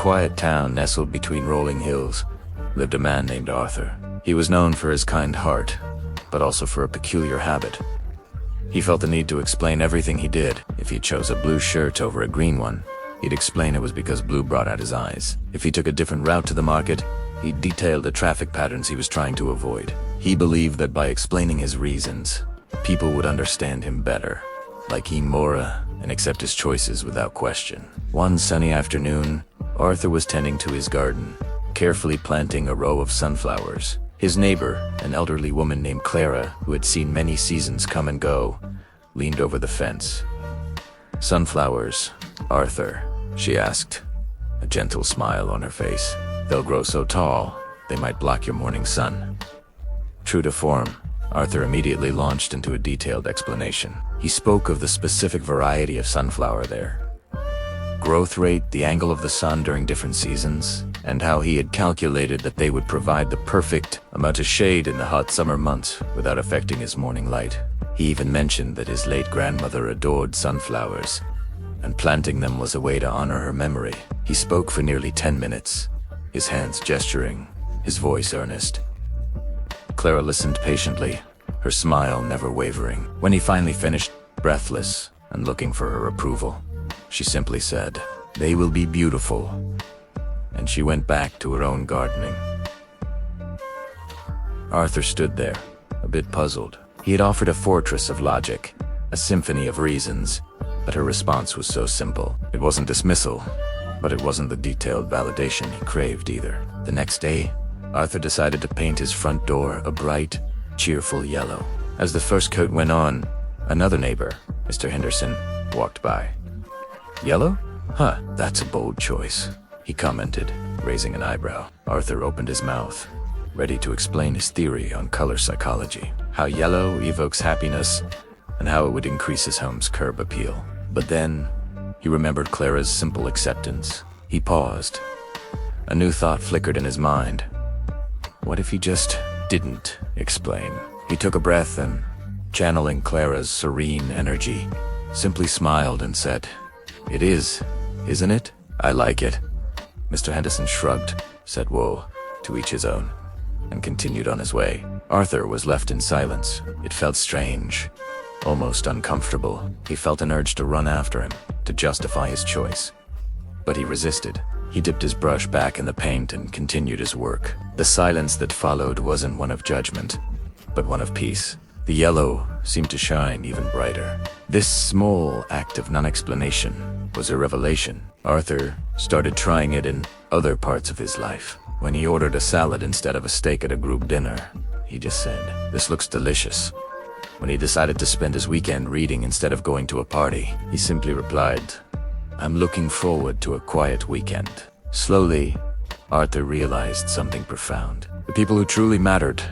quiet town nestled between rolling hills lived a man named Arthur. He was known for his kind heart, but also for a peculiar habit. He felt the need to explain everything he did. If he chose a blue shirt over a green one, he'd explain it was because blue brought out his eyes. If he took a different route to the market, he detailed the traffic patterns he was trying to avoid. He believed that by explaining his reasons, people would understand him better, like him Mora, and accept his choices without question. One sunny afternoon, Arthur was tending to his garden, carefully planting a row of sunflowers. His neighbor, an elderly woman named Clara, who had seen many seasons come and go, leaned over the fence. "Sunflowers, Arthur?" she asked, a gentle smile on her face. "They'll grow so tall, they might block your morning sun." True to form, Arthur immediately launched into a detailed explanation. He spoke of the specific variety of sunflower there, growth rate, the angle of the sun during different seasons, and how he had calculated that they would provide the perfect amount of shade in the hot summer months without affecting his morning light. He even mentioned that his late grandmother adored sunflowers, and planting them was a way to honor her memory. He spoke for nearly 10 minutes, his hands gesturing, his voice earnest. Clara listened patiently, her smile never wavering. When he finally finished, breathless and looking for her approval, she simply said, "They will be beautiful," and she went back to her own gardening. Arthur stood there, a bit puzzled. He had offered a fortress of logic, a symphony of reasons, but her response was so simple. It wasn't dismissal, but it wasn't the detailed validation he craved either. The next day, Arthur decided to paint his front door a bright, cheerful yellow. As the first coat went on, another neighbor, Mr. Henderson, walked by. "Yellow? Huh, that's a bold choice," he commented, raising an eyebrow. Arthur opened his mouth, ready to explain his theory on color psychology, how yellow evokes happiness, and how it would increase his home's curb appeal. But then, he remembered Clara's simple acceptance. He paused. A new thought flickered in his mind. What if he just didn't explain? He took a breath and, channeling Clara's serene energy, simply smiled and said, "It is, isn't it? I like it." Mr. Henderson shrugged, said, "Whoa, to each his own," and continued on his way. Arthur was left in silence. It felt strange, almost uncomfortable. He felt an urge to run after him, to justify his choice. But he resisted. He dipped his brush back in the paint and continued his work. The silence that followed wasn't one of judgment, but one of peace. The yellow seemed to shine even brighter. This small act of non-explanation was a revelation. Arthur started trying it in other parts of his life. When he ordered a salad instead of a steak at a group dinner, he just said, "This looks delicious." When he decided to spend his weekend reading instead of going to a party, he simply replied, "I'm looking forward to a quiet weekend." Slowly, Arthur realized something profound. The people who truly mattered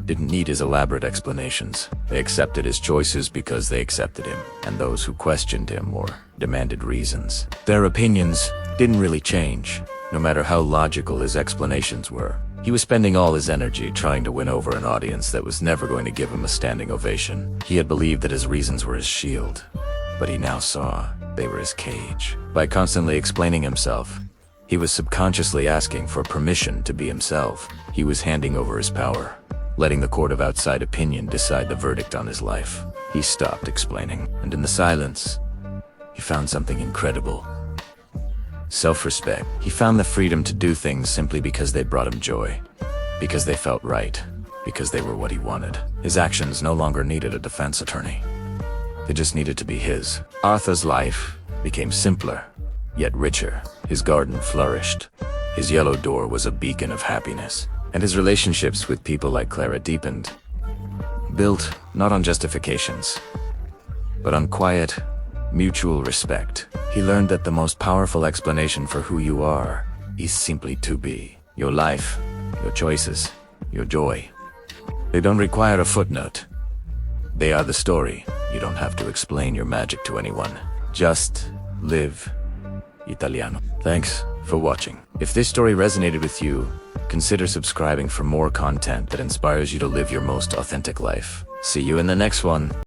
didn't need his elaborate explanations. They accepted his choices because they accepted him, and those who questioned him or demanded reasons, their opinions didn't really change, no matter how logical his explanations were. He was spending all his energy trying to win over an audience that was never going to give him a standing ovation. He had believed that his reasons were his shield, but he now saw they were his cage. By constantly explaining himself, he was subconsciously asking for permission to be himself. He was handing over his power, letting the court of outside opinion decide the verdict on his life. He stopped explaining, and in the silence, he found something incredible. Self-respect. He found the freedom to do things simply because they brought him joy, because they felt right, because they were what he wanted. His actions no longer needed a defense attorney. They just needed to be his. Arthur's life became simpler, yet richer. His garden flourished. His yellow door was a beacon of happiness. And his relationships with people like Clara deepened, built not on justifications, but on quiet, mutual respect. He learned that the most powerful explanation for who you are is simply to be. Your life, your choices, your joy. They don't require a footnote. They are the story. You don't have to explain your magic to anyone. Just live Italiano. Thanks for watching. If this story resonated with you, consider subscribing for more content that inspires you to live your most authentic life. See you in the next one.